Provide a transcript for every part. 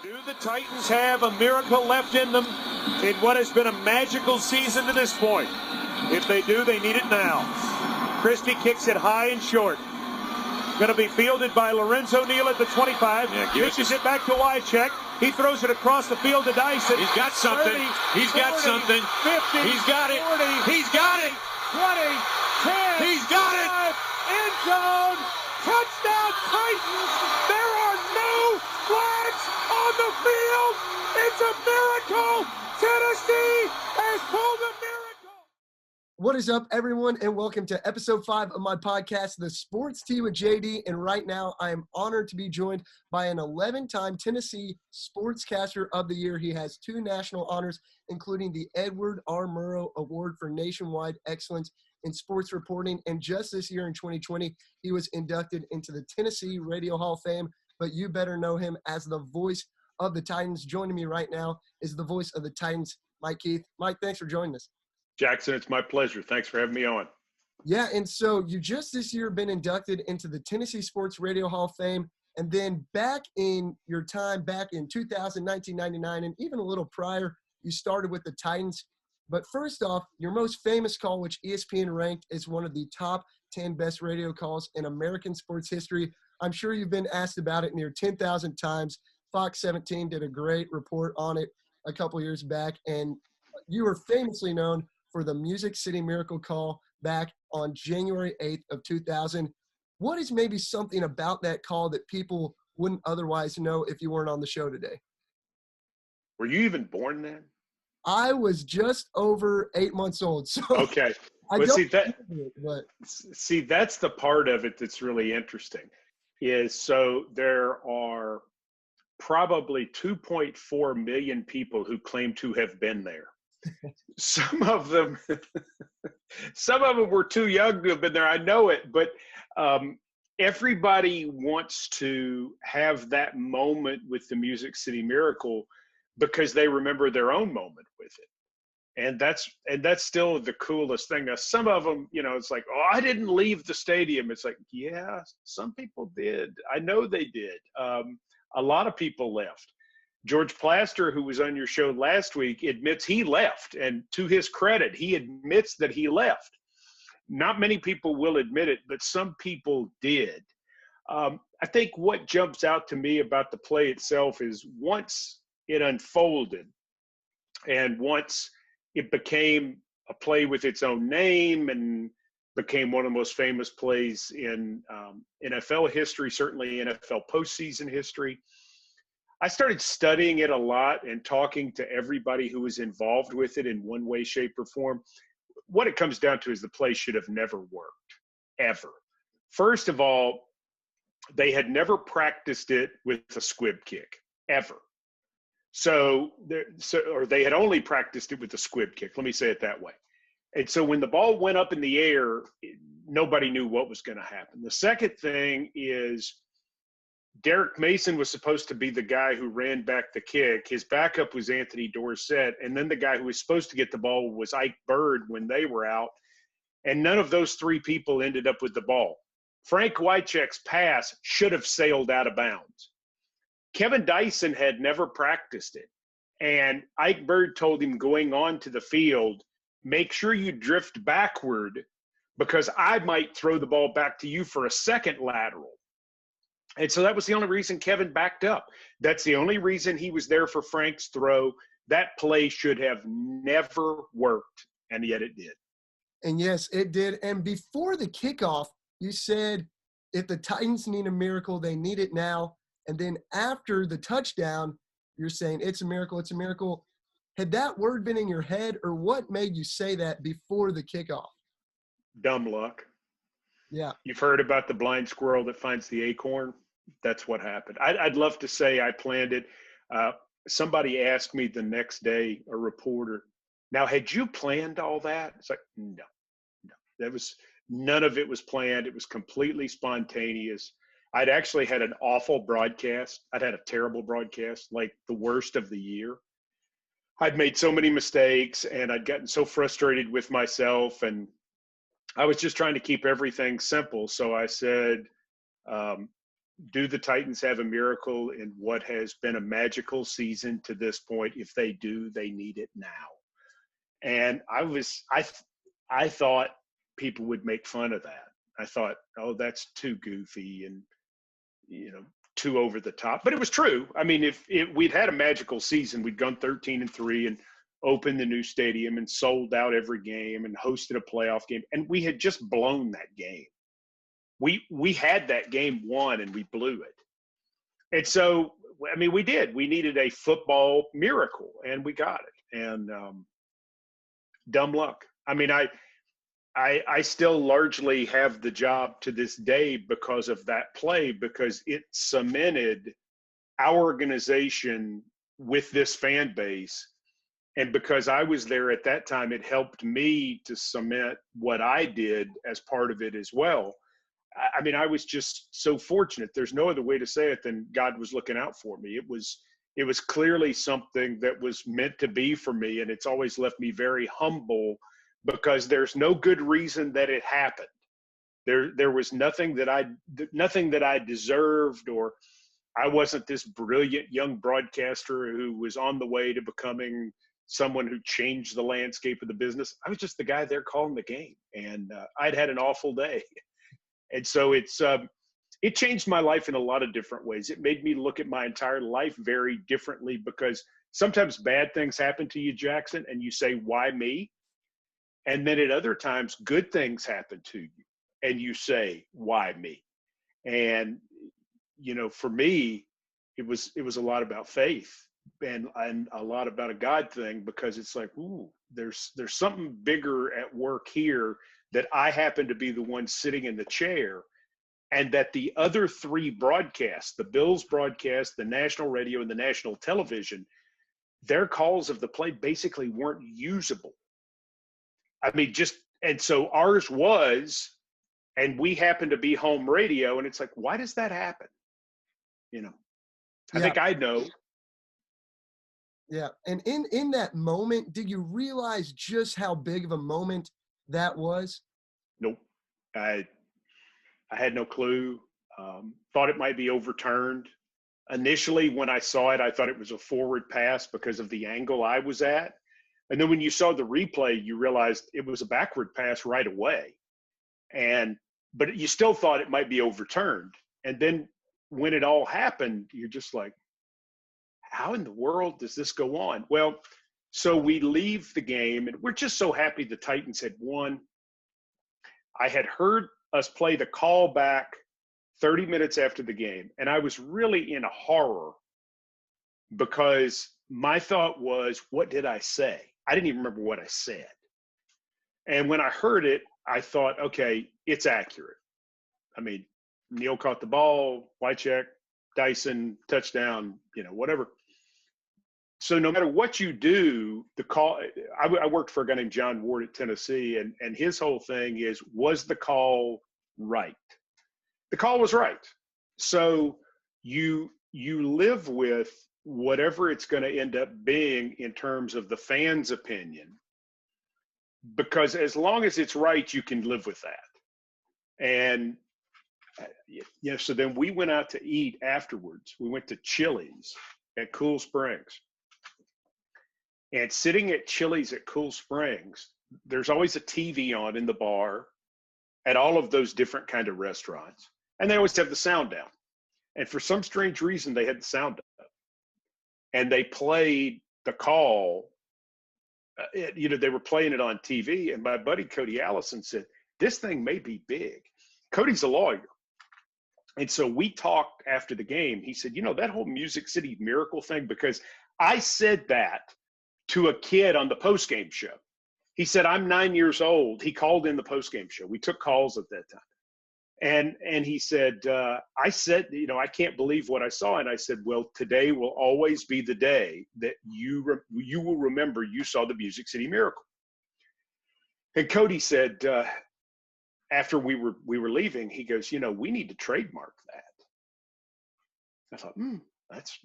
Do the Titans have a miracle left in them in what has been a magical season to this point? If they do, they need it now. Christie kicks it high and short. Going to be fielded by Lorenzo Neal at the 25. Pitches it back to Wycheck. He throws it across the field to Dyson. He's got something. 30, He's 40, got something. 50, He's got it. 40, He's got it. 20, 10. He's got it. End zone. Touchdown Titans. There are no flags on the field. It's a miracle. Tennessee has pulled a miracle. What is up, everyone, and welcome to episode 5 of my podcast, The Sports Tee with JD. And right now, I am honored to be joined by an 11-time Tennessee Sportscaster of the Year. He has 2 national honors, including the Edward R. Murrow Award for Nationwide Excellence in Sports Reporting. And just this year in 2020, he was inducted into the Tennessee Radio Hall of Fame. But you better know him as the voice of the Titans. Joining me right now is the voice of the Titans, Mike Keith. Mike, thanks for joining us. Jackson, it's my pleasure. Thanks for having me on. Yeah, and so you just this year been inducted into the Tennessee Sports Radio Hall of Fame, and then back in your time back in 2000, 1999, and even a little prior, you started with the Titans. But first off, your most famous call, which ESPN ranked as one of the top 10 best radio calls in American sports history. I'm sure you've been asked about it near 10,000 times. Fox 17 did a great report on it a couple years back, and you were famously known for the Music City Miracle call back on January 8th of 2000. What is maybe something about that call that people wouldn't otherwise know if you weren't on the show today? Were you even born then? I was just over 8 months old. So Okay. I see that's the part of it that's really interesting is so there are probably 2.4 million people who claim to have been there. Some of them were too young to have been there. I know it, but everybody wants to have that moment with the Music City Miracle because they remember their own moment with it. And that's still the coolest thing. Now, some of them, it's like, oh, I didn't leave the stadium. It's like, yeah, some people did. I know they did. A lot of people left. George Plaster, who was on your show last week, admits he left. And to his credit, he admits that he left. Not many people will admit it, but some people did. I think what jumps out to me about the play itself is once it unfolded and once it became a play with its own name and became one of the most famous plays in NFL history, certainly NFL postseason history. I started studying it a lot and talking to everybody who was involved with it in one way, shape, or form. What it comes down to is the play should have never worked, ever. First of all, they had never practiced it with a squib kick, ever. Or they had only practiced it with the squib kick. Let me say it that way. And so when the ball went up in the air, nobody knew what was going to happen. The second thing is Derek Mason was supposed to be the guy who ran back the kick. His backup was Anthony Dorsett. And then the guy who was supposed to get the ball was Ike Bird when they were out. And none of those 3 people ended up with the ball. Frank Wycheck's pass should have sailed out of bounds. Kevin Dyson had never practiced it. And Ike Bird told him going on to the field, make sure you drift backward because I might throw the ball back to you for a second lateral. And so that was the only reason Kevin backed up. That's the only reason he was there for Frank's throw. That play should have never worked, and yet it did. And yes, it did. And before the kickoff, you said if the Titans need a miracle, they need it now. And then after the touchdown, you're saying it's a miracle, it's a miracle. Had that word been in your head, or what made you say that before the kickoff? Dumb luck. Yeah. You've heard about the blind squirrel that finds the acorn? That's what happened. I'd love to say I planned it. Somebody asked me the next day, a reporter, now, had you planned all that? It's like, no. None of it was planned. It was completely spontaneous. I'd actually had an awful broadcast. I'd had a terrible broadcast, like the worst of the year. I'd made so many mistakes, and I'd gotten so frustrated with myself, and I was just trying to keep everything simple. So I said, do the Titans have a miracle in what has been a magical season to this point? If they do, they need it now. And I thought people would make fun of that. I thought, oh, that's too goofy and, too over the top. But it was true. I mean, if we'd had a magical season, we'd gone 13-3 and opened the new stadium and sold out every game and hosted a playoff game, and we had just blown that game. We had that game won and we blew it. And so, I mean, we did. We needed a football miracle, and we got it. And dumb luck. I mean, I still largely have the job to this day because of that play, because it cemented our organization with this fan base. And because I was there at that time, it helped me to cement what I did as part of it as well. I mean, I was just so fortunate. There's no other way to say it than God was looking out for me. It was clearly something that was meant to be for me. And it's always left me very humble, because there's no good reason that it happened. There was nothing that I deserved, or I wasn't this brilliant young broadcaster who was on the way to becoming someone who changed the landscape of the business. I was just the guy there calling the game, and I'd had an awful day. And so it changed my life in a lot of different ways. It made me look at my entire life very differently, because sometimes bad things happen to you, Jackson, and you say, why me? And then at other times, good things happen to you, and you say, why me? And, for me, it was a lot about faith and a lot about a God thing, because it's like, ooh, there's something bigger at work here, that I happen to be the one sitting in the chair, and that the other three broadcasts, the Bills broadcast, the national radio, and the national television, their calls of the play basically weren't usable. I mean, and so ours was, and we happened to be home radio, and it's like, why does that happen? I think I know. Yeah. And in that moment, did you realize just how big of a moment that was? Nope. I had no clue. Thought it might be overturned. Initially, when I saw it, I thought it was a forward pass because of the angle I was at. And then when you saw the replay, you realized it was a backward pass right away. But you still thought it might be overturned. And then when it all happened, you're just like, how in the world does this go on? Well, so we leave the game, and we're just so happy the Titans had won. I had heard us play the call back 30 minutes after the game, and I was really in a horror, because my thought was, what did I say? I didn't even remember what I said. And when I heard it, I thought, okay, it's accurate. I mean, Neal caught the ball, Wycheck, Dyson, touchdown, whatever. So no matter what you do, the call, I worked for a guy named John Ward at Tennessee, and his whole thing is, was the call right? The call was right. So you live with whatever it's going to end up being in terms of the fans' opinion, because as long as it's right, you can live with that. And so then we went out to eat afterwards. We went to Chili's at Cool Springs. And sitting at Chili's at Cool Springs, there's always a TV on in the bar at all of those different kind of restaurants. And they always have the sound down. And for some strange reason, they had the sound up. And they played the call. They were playing it on TV. And my buddy Cody Allison said, this thing may be big. Cody's a lawyer. And so we talked after the game. He said, that whole Music City Miracle thing, because I said that to a kid on the postgame show. He said, I'm 9 years old. He called in the postgame show. We took calls at that time. And he said, I said, I can't believe what I saw. And I said, well, today will always be the day that you will remember you saw the Music City Miracle. And Cody said, after we were leaving, he goes, we need to trademark that. I thought, that's,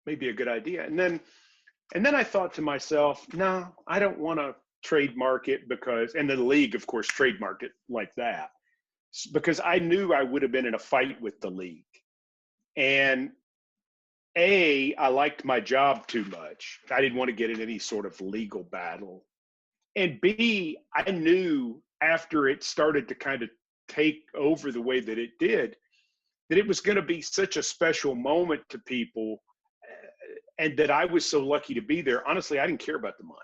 maybe a good idea. And then I thought to myself, no, I don't want to trademark it, because, and the league, of course, trademarked it like that, because I knew I would have been in a fight with the league. And I liked my job too much. I didn't want to get in any sort of legal battle. And B, I knew after it started to kind of take over the way that it did, that it was going to be such a special moment to people, and that I was so lucky to be there. Honestly, I didn't care about the money.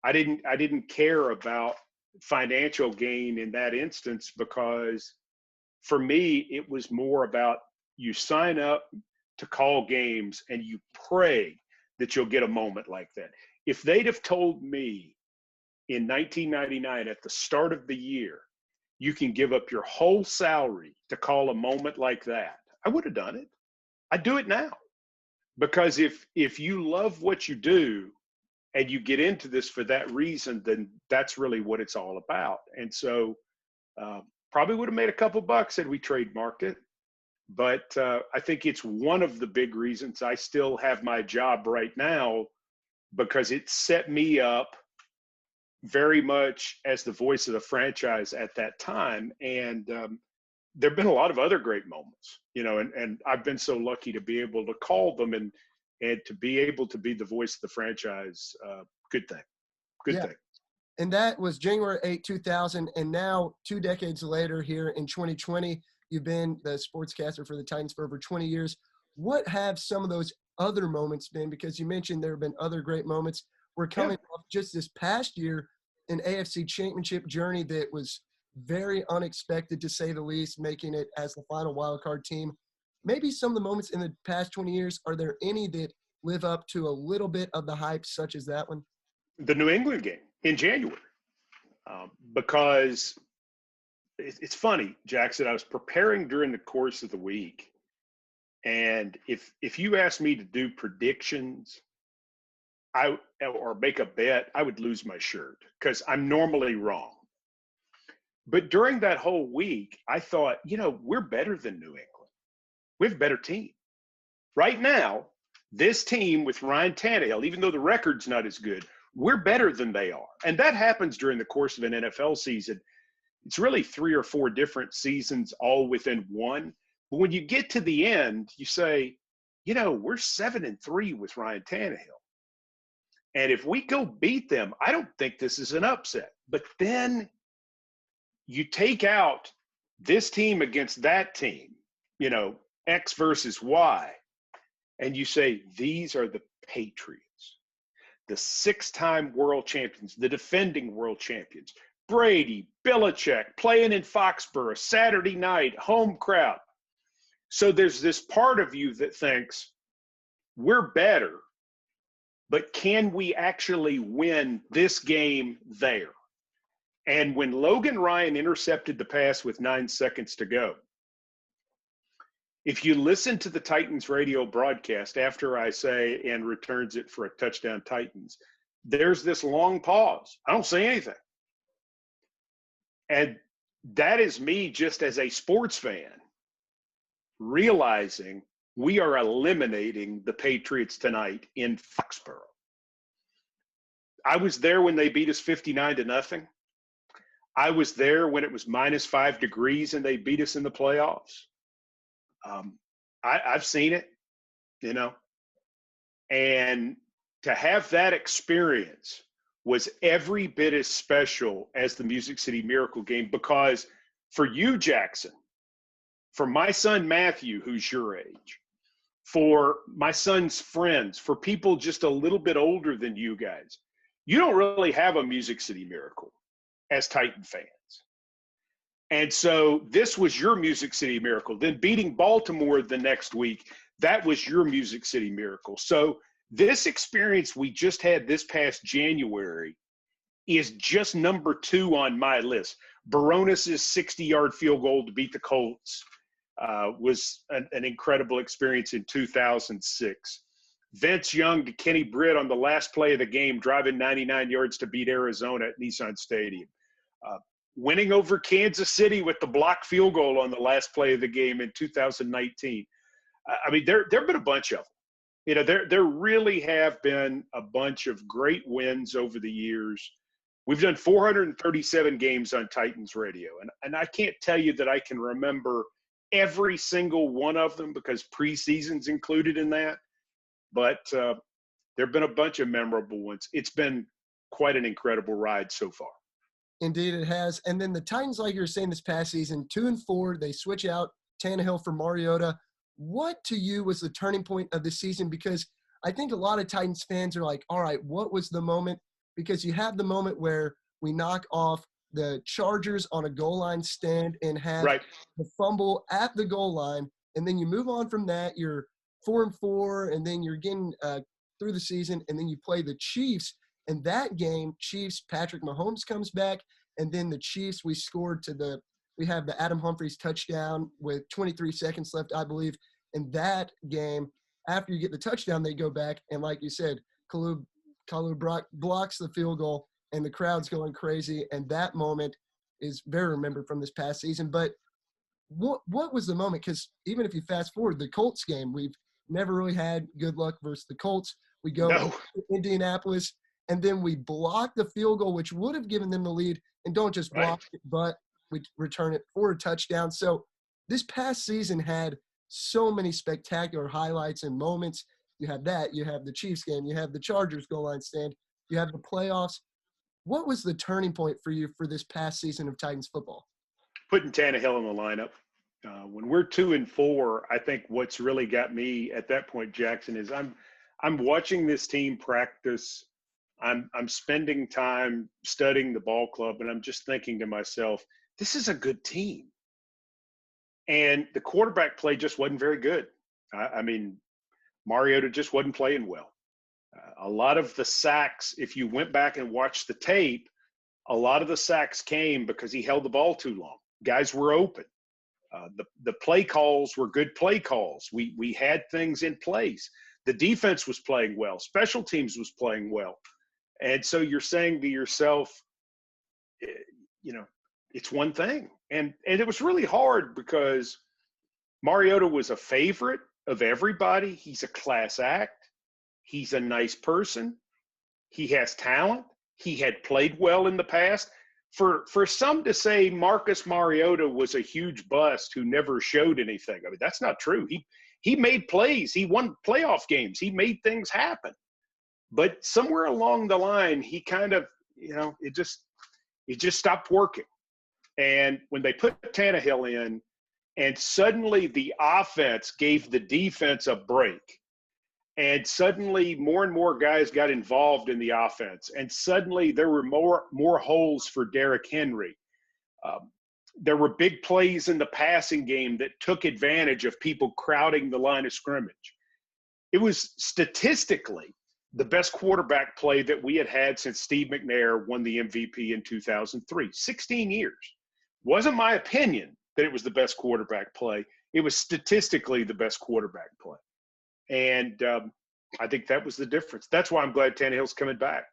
I didn't care about financial gain in that instance, because for me, it was more about you sign up to call games and you pray that you'll get a moment like that. If they'd have told me in 1999 at the start of the year, you can give up your whole salary to call a moment like that, I would have done it. I'd do it now. Because if you love what you do and you get into this for that reason, then that's really what it's all about. And so probably would have made a couple bucks had we trademarked it. But I think it's one of the big reasons I still have my job right now, because it set me up very much as the voice of the franchise at that time. And there have been a lot of other great moments, and I've been so lucky to be able to call them and to be able to be the voice of the franchise. Good thing. Good thing. And that was January 8, 2000. And now 2 decades later here in 2020, you've been the sportscaster for the Titans for over 20 years. What have some of those other moments been? Because you mentioned there have been other great moments. We're coming off just this past year, an AFC championship journey that was very unexpected, to say the least, making it as the final wildcard team. Maybe some of the moments in the past 20 years, are there any that live up to a little bit of the hype, such as that one? The New England game in January. Because it's funny, Jackson, I was preparing during the course of the week. And if you asked me to do predictions, or make a bet, I would lose my shirt, because I'm normally wrong. But during that whole week, I thought, we're better than New England. We have a better team. Right now, this team with Ryan Tannehill, even though the record's not as good, we're better than they are. And that happens during the course of an NFL season. It's really 3 or 4 different seasons all within one. But when you get to the end, you say, we're 7-3 with Ryan Tannehill. And if we go beat them, I don't think this is an upset. But then you take out this team against that team, X versus Y, and you say, these are the Patriots, the 6-time world champions, the defending world champions, Brady, Belichick, playing in Foxborough, Saturday night, home crowd. So there's this part of you that thinks, we're better, but can we actually win this game there? And when Logan Ryan intercepted the pass with 9 seconds to go, if you listen to the Titans radio broadcast after I say, and returns it for a touchdown Titans, there's this long pause. I don't say anything. And that is me just as a sports fan realizing we are eliminating the Patriots tonight in Foxborough. I was there when they beat us 59-0. I was there when it was -5 degrees and they beat us in the playoffs. I've seen it, and to have that experience was every bit as special as the Music City Miracle game, because for you, Jackson, for my son, Matthew, who's your age, for my son's friends, for people just a little bit older than you guys, you don't really have a Music City Miracle as Titan fans. And so this was your Music City Miracle. Then beating Baltimore the next week, that was your Music City Miracle. So this experience we just had this past January is just number 2 on my list. Baronis' 60-yard field goal to beat the Colts was an incredible experience in 2006. Vince Young to Kenny Britt on the last play of the game, driving 99 yards to beat Arizona at Nissan Stadium. Winning over Kansas City with the blocked field goal on the last play of the game in 2019. I mean, there have been a bunch of them. There really have been a bunch of great wins over the years. We've done 437 games on Titans radio, and I can't tell you that I can remember every single one of them because preseason's included in that. But there have been a bunch of memorable ones. It's been quite an incredible ride so far. Indeed, it has. And then the Titans, like you were saying this past season, 2-4, they switch out Tannehill for Mariota. What to you was the turning point of the season? Because I think a lot of Titans fans are like, all right, what was the moment? Because you have the moment where we knock off the Chargers on a goal line stand and have the fumble at the goal line. And then you move on from that. You're 4-4, and then you're getting through the season, and then you play the Chiefs. And that game, Chiefs, Patrick Mahomes comes back, and then the Chiefs, we have the Adam Humphries touchdown with 23 seconds left, I believe. In that game, after you get the touchdown, they go back, and like you said, Kalu blocks the field goal, and the crowd's going crazy. And that moment is very remembered from this past season. But what was the moment? Because even if you fast forward, the Colts game, we've never really had good luck versus the Colts. We go to Indianapolis, and then we block the field goal, which would have given them the lead, and don't just block it, but we return it for a touchdown. So this past season had so many spectacular highlights and moments. You have that. You have the Chiefs game. You have the Chargers goal line stand. You have the playoffs. What was the turning point for you for this past season of Titans football? Putting Tannehill in the lineup. When we're 2-4, I think what's really got me at that point, Jackson, is I'm watching this team practice. I'm spending time studying the ball club, and I'm just thinking to myself, this is a good team. And the quarterback play just wasn't very good. I mean, Mariota just wasn't playing well. A lot of the sacks, if you went back and watched the tape, a lot of the sacks came because he held the ball too long. Guys were open. The play calls were good play calls. We had things in place. The defense was playing well. Special teams was playing well. And so you're saying to yourself, it's one thing. And it was really hard because Mariota was a favorite of everybody. He's a class act. He's a nice person. He has talent. He had played well in the past. For some to say Marcus Mariota was a huge bust who never showed anything, I mean, that's not true. He made plays. He won playoff games. He made things happen. But somewhere along the line, he kind of, it just stopped working. And when they put Tannehill in, and suddenly the offense gave the defense a break, and suddenly more and more guys got involved in the offense, and suddenly there were more holes for Derrick Henry. There were big plays in the passing game that took advantage of people crowding the line of scrimmage. It was statistically the best quarterback play that we had since Steve McNair won the MVP in 2003. 16 years. Wasn't my opinion that it was the best quarterback play. It was statistically the best quarterback play. And I think that was the difference. That's why I'm glad Tannehill's coming back.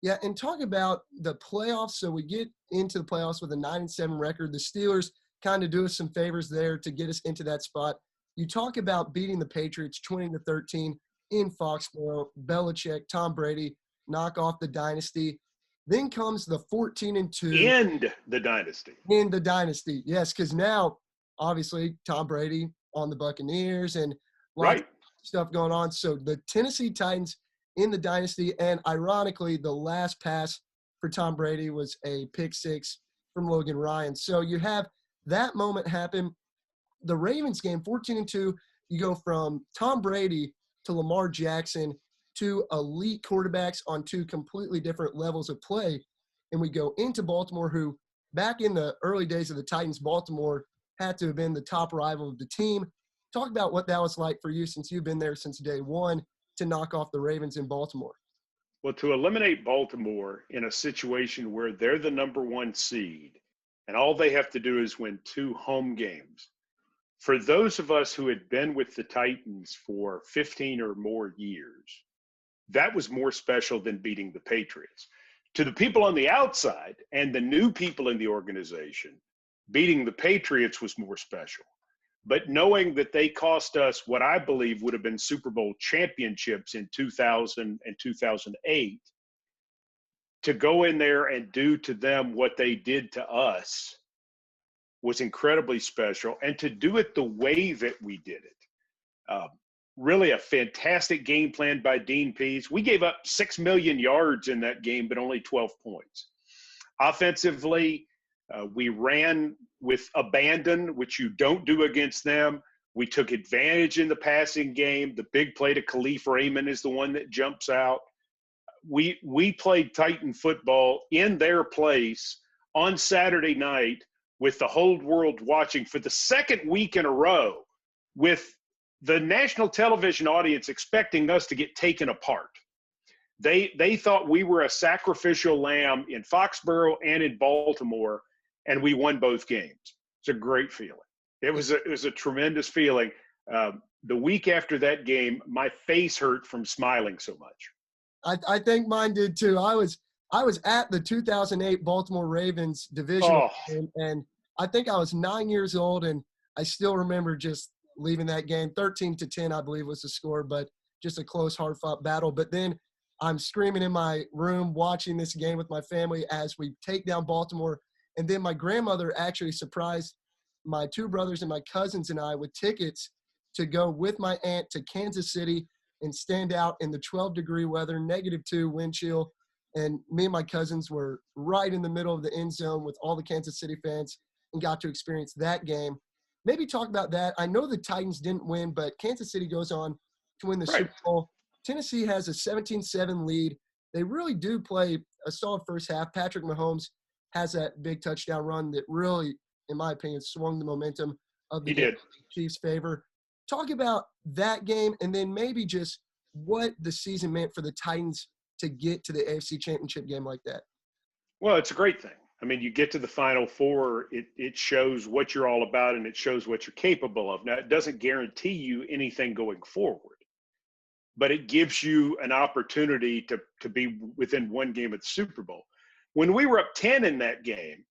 Yeah, and talk about the playoffs. So we get into the playoffs with a 9-7 record. The Steelers kind of do us some favors there to get us into that spot. You talk about beating the Patriots 20-13 in Foxborough. Belichick, Tom Brady, knock off the dynasty. Then comes the 14-2. End the dynasty. In the dynasty, yes, because now, obviously, Tom Brady on the Buccaneers and lots of stuff going on. So the Tennessee Titans in the dynasty, and ironically, the last pass for Tom Brady was a pick six from Logan Ryan. So you have that moment happen. The Ravens game, 14-2, you go from Tom Brady to Lamar Jackson, two elite quarterbacks on two completely different levels of play. And we go into Baltimore, who back in the early days of the Titans, Baltimore had to have been the top rival of the team. Talk about what that was like for you since you've been there since day one to knock off the Ravens in Baltimore. Well, to eliminate Baltimore in a situation where they're the number one seed and all they have to do is win 2 home games. For those of us who had been with the Titans for 15 or more years, that was more special than beating the Patriots. To the people on the outside and the new people in the organization, beating the Patriots was more special. But knowing that they cost us what I believe would have been Super Bowl championships in 2000 and 2008, to go in there and do to them what they did to us was incredibly special. And to do it the way that we did it, really a fantastic game plan by Dean Pease. We gave up 6 million yards in that game, but only 12 points. Offensively, we ran with abandon, which you don't do against them. We took advantage in the passing game. The big play to Khalif Raymond is the one that jumps out. We played Titan football in their place on Saturday night with the whole world watching for the second week in a row, with the national television audience expecting us to get taken apart. They thought we were a sacrificial lamb in Foxborough and in Baltimore, and we won both games. It's a great feeling. It was a tremendous feeling. The week after that game, my face hurt from smiling so much. I think mine did too. I was at the 2008 Baltimore Ravens divisional game, and I think I was 9 years old, and I still remember just leaving that game. 13-10, I believe, was the score, but just a close, hard-fought battle. But then I'm screaming in my room watching this game with my family as we take down Baltimore. And then my grandmother actually surprised my two brothers and my cousins and I with tickets to go with my aunt to Kansas City and stand out in the 12-degree weather, -2 wind chill. And me and my cousins were right in the middle of the end zone with all the Kansas City fans and got to experience that game. Maybe talk about that. I know the Titans didn't win, but Kansas City goes on to win the Super Bowl. Tennessee has a 17-7 lead. They really do play a solid first half. Patrick Mahomes has that big touchdown run that really, in my opinion, swung the momentum of the game in the Chiefs' favor. Talk about that game and then maybe just what the season meant for the Titans to get to the AFC Championship game like that. Well, it's a great thing. I mean, you get to the Final Four, it shows what you're all about and it shows what you're capable of. Now, it doesn't guarantee you anything going forward, but it gives you an opportunity to be within one game of the Super Bowl. When we were up 10 in that game,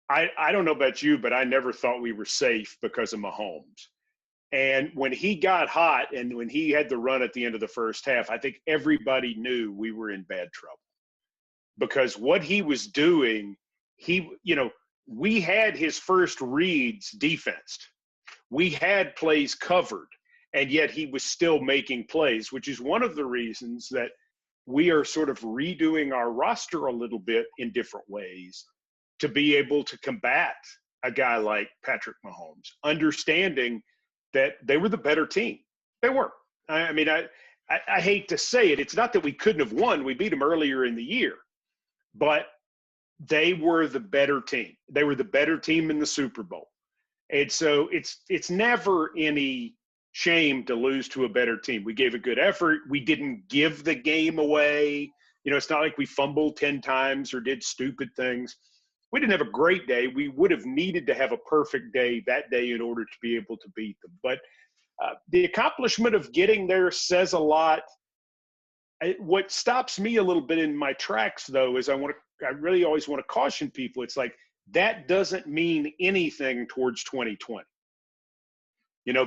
I don't know about you, but I never thought we were safe because of Mahomes. And when he got hot and when he had the run at the end of the first half, I think everybody knew we were in bad trouble. Because what he was doing, we had his first reads defensed. We had plays covered, and yet he was still making plays, which is one of the reasons that we are sort of redoing our roster a little bit in different ways to be able to combat a guy like Patrick Mahomes, understanding that they were the better team. They were. I mean, I hate to say it. It's not that we couldn't have won. We beat them earlier in the year. But they were the better team. They were the better team in the Super Bowl. And so it's never any shame to lose to a better team. We gave a good effort. We didn't give the game away. It's not like we fumbled 10 times or did stupid things. We didn't have a great day. We would have needed to have a perfect day that day in order to be able to beat them. But the accomplishment of getting there says a lot. What stops me a little bit in my tracks, though, is I really always want to caution people. It's like that doesn't mean anything towards 2020,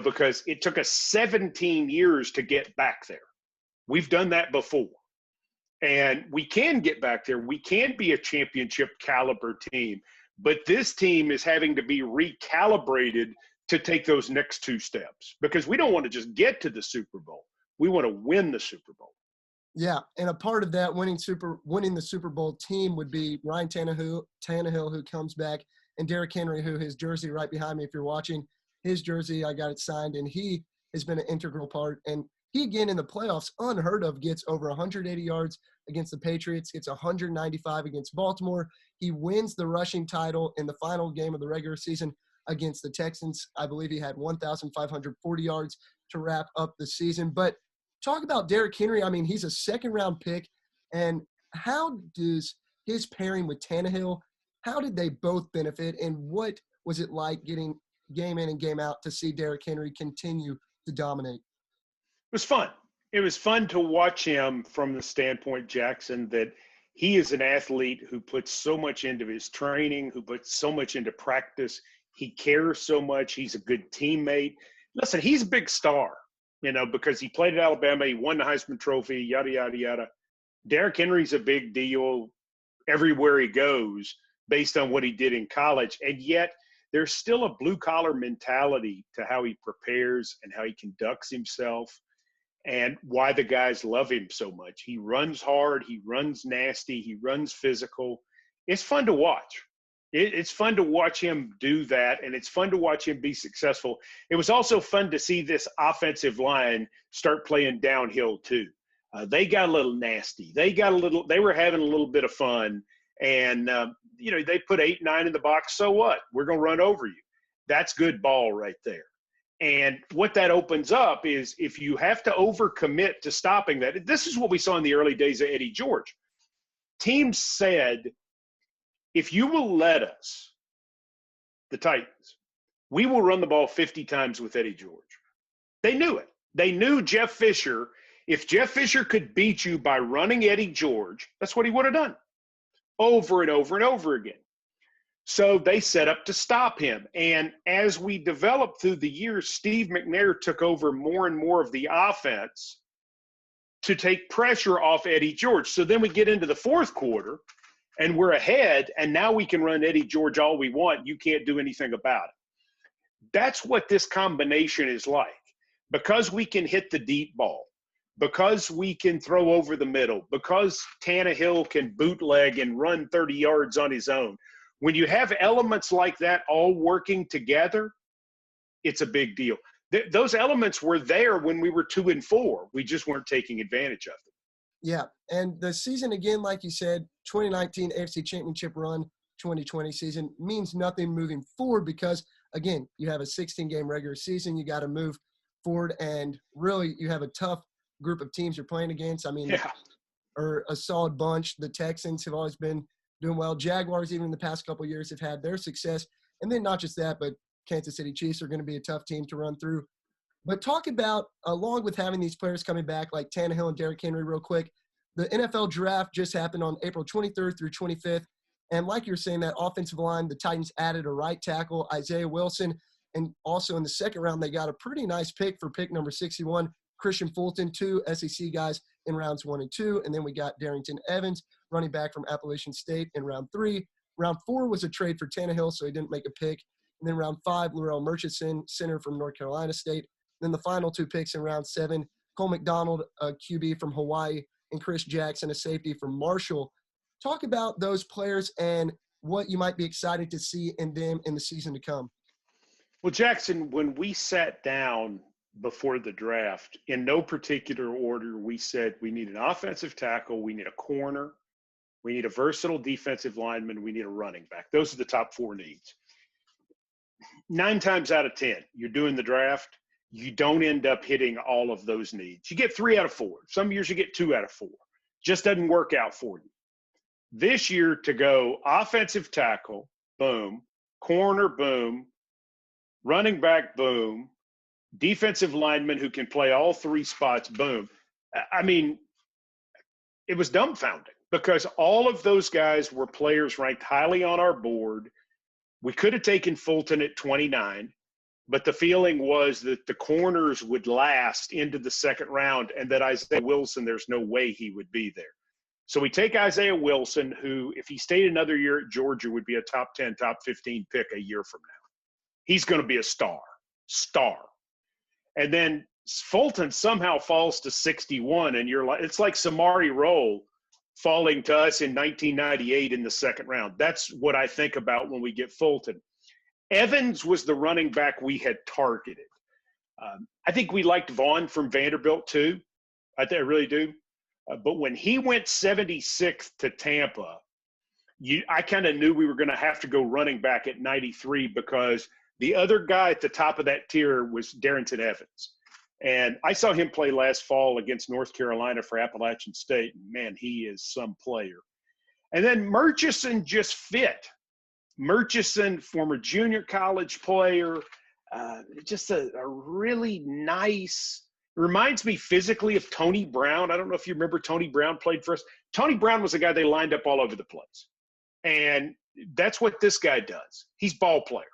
because it took us 17 years to get back there. We've done that before. And we can get back there. We can be a championship caliber team. But this team is having to be recalibrated to take those next two steps because we don't want to just get to the Super Bowl. We want to win the Super Bowl. Yeah, and a part of that winning the Super Bowl team would be Ryan Tannehill, who comes back, and Derrick Henry, who his jersey right behind me, if you're watching, his jersey, I got it signed, and he has been an integral part. And he, again, in the playoffs, unheard of, gets over 180 yards against the Patriots, gets 195 against Baltimore. He wins the rushing title in the final game of the regular season against the Texans. I believe he had 1,540 yards to wrap up the season. But talk about Derrick Henry. I mean, he's a second-round pick. And how does his pairing with Tannehill, how did they both benefit? And what was it like getting game in and game out to see Derrick Henry continue to dominate? It was fun. It was fun to watch him from the standpoint, Jackson, that he is an athlete who puts so much into his training, who puts so much into practice. He cares so much. He's a good teammate. Listen, he's a big star, because he played at Alabama. He won the Heisman Trophy, yada, yada, yada. Derrick Henry's a big deal everywhere he goes based on what he did in college. And yet there's still a blue-collar mentality to how he prepares and how he conducts himself and why the guys love him so much. He runs hard. He runs nasty. He runs physical. It's fun to watch. It's fun to watch him do that, and it's fun to watch him be successful. It was also fun to see this offensive line start playing downhill too. They got a little nasty. They were having a little bit of fun, and they put 8-9 in the box. So what? We're going to run over you. That's good ball right there. And what that opens up is if you have to overcommit to stopping that. This is what we saw in the early days of Eddie George. Teams said, if you will let us, the Titans, we will run the ball 50 times with Eddie George. They knew it. They knew Jeff Fisher. If Jeff Fisher could beat you by running Eddie George, that's what he would have done over and over and over again. So they set up to stop him. And as we developed through the years, Steve McNair took over more and more of the offense to take pressure off Eddie George. So then we get into the fourth quarter, and we're ahead, and now we can run Eddie George all we want. You can't do anything about it. That's what this combination is like. Because we can hit the deep ball, because we can throw over the middle, because Tannehill can bootleg and run 30 yards on his own. When you have elements like that all working together, it's a big deal. Those elements were there when we were 2-4. We just weren't taking advantage of them. Yeah, and the season, again, like you said, 2019 AFC Championship run, 2020 season means nothing moving forward because, again, you have a 16-game regular season. You got to move forward, and really you have a tough group of teams you're playing against. I mean, or a solid bunch. The Texans have always been doing well. Jaguars, even in the past couple of years, have had their success. And then not just that, but Kansas City Chiefs are going to be a tough team to run through. But talk about, along with having these players coming back like Tannehill and Derrick Henry real quick, the NFL draft just happened on April 23rd through 25th. And like you're saying, that offensive line, the Titans added a right tackle, Isaiah Wilson. And also in the second round, they got a pretty nice pick for pick number 61, Christian Fulton, 2 SEC guys in rounds 1 and 2. And then we got Darrington Evans, running back from Appalachian State, in round 3. Round 4 was a trade for Tannehill, so he didn't make a pick. And then round 5, Larrell Murchison, center from North Carolina State. Then the final 2 picks in round 7, Cole McDonald, a QB from Hawaii, and Chris Jackson, a safety from Marshall. Talk about those players and what you might be excited to see in them in the season to come. Well, Jackson, when we sat down before the draft, in no particular order, we said we need an offensive tackle, we need a corner, we need a versatile defensive lineman, we need a running back. Those are the top 4 needs. 9 times out of 10, you're doing the draft, you don't end up hitting all of those needs. You get 3 out of 4. Some years you get 2 out of 4. Just doesn't work out for you. This year to go offensive tackle, boom, corner, boom, running back, boom, defensive lineman who can play all 3 spots, boom. I mean, it was dumbfounding because all of those guys were players ranked highly on our board. We could have taken Fulton at 29. But the feeling was that the corners would last into the second round and that Isaiah Wilson, there's no way he would be there. So we take Isaiah Wilson, who, if he stayed another year at Georgia, would be a top 10, top 15 pick a year from now. He's going to be a star. And then Fulton somehow falls to 61, and you're like, it's like Samari Rolle falling to us in 1998 in the second round. That's what I think about when we get Fulton. Evans was the running back we had targeted. I think we liked Vaughn from Vanderbilt too. I really do. But when he went 76th to Tampa, I kind of knew we were going to have to go running back at 93 because the other guy at the top of that tier was Darrington Evans. And I saw him play last fall against North Carolina for Appalachian State. Man, he is some player. And then Murchison just fit. Murchison, former junior college player, just a really nice, reminds me physically of Tony Brown. I don't know if you remember Tony Brown played for us. Tony Brown was a guy they lined up all over the place. And that's what this guy does. He's ball player.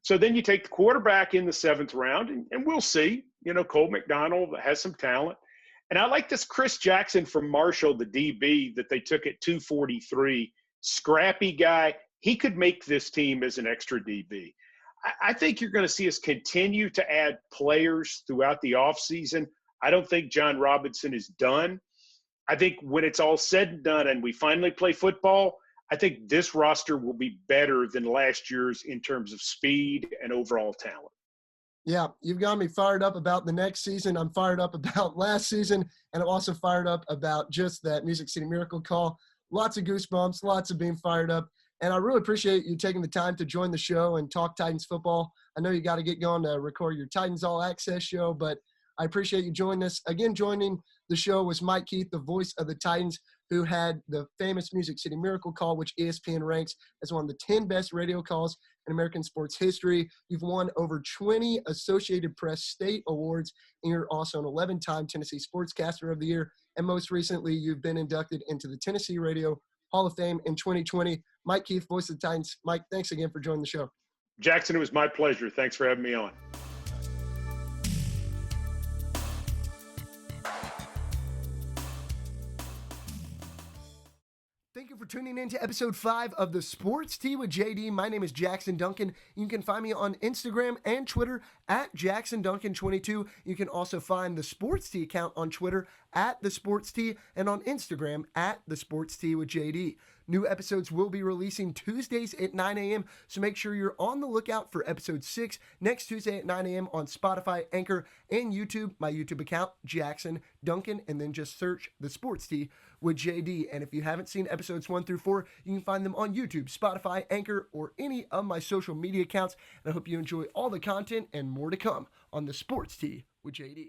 So then you take the quarterback in the 7th round, and we'll see. You know, Cole McDonald has some talent. And I like this Chris Jackson from Marshall, the DB that they took at 243. Scrappy guy. he could make this team as an extra DB. I think you're going to see us continue to add players throughout the offseason. I don't think John Robinson is done. I think when it's all said and done and we finally play football, I think this roster will be better than last year's in terms of speed and overall talent. Yeah, you've got me fired up about the next season. I'm fired up about last season, and I'm also fired up about just that Music City Miracle call. Lots of goosebumps, lots of being fired up. And I really appreciate you taking the time to join the show and talk Titans football. I know you got to get going to record your Titans All Access show, but I appreciate you joining us. Again, joining the show was Mike Keith, the voice of the Titans, who had the famous Music City Miracle call, which ESPN ranks as one of the 10 best radio calls in American sports history. You've won over 20 Associated Press state awards, and you're also an 11-time Tennessee Sportscaster of the Year. And most recently, you've been inducted into the Tennessee Radio Hall of Fame in 2020. Mike Keith, voice of the Titans. Mike, thanks again for joining the show. Jackson, it was my pleasure. Thanks for having me on. Thank you for tuning in to episode 5 of the Sports Tea with JD. My name is Jackson Duncan. You can find me on Instagram and Twitter at JacksonDuncan22. You can also find the Sports Tea account on Twitter at the Sports Tea and on Instagram at the Sports Tea with JD. New episodes will be releasing Tuesdays at 9 a.m., so make sure you're on the lookout for episode 6 next Tuesday at 9 a.m. on Spotify, Anchor, and YouTube. My YouTube account, Jackson Duncan, and then just search the Sports Tea with JD. And if you haven't seen episodes 1 through 4, you can find them on YouTube, Spotify, Anchor, or any of my social media accounts. And I hope you enjoy all the content and more to come on the Sports Tea with JD.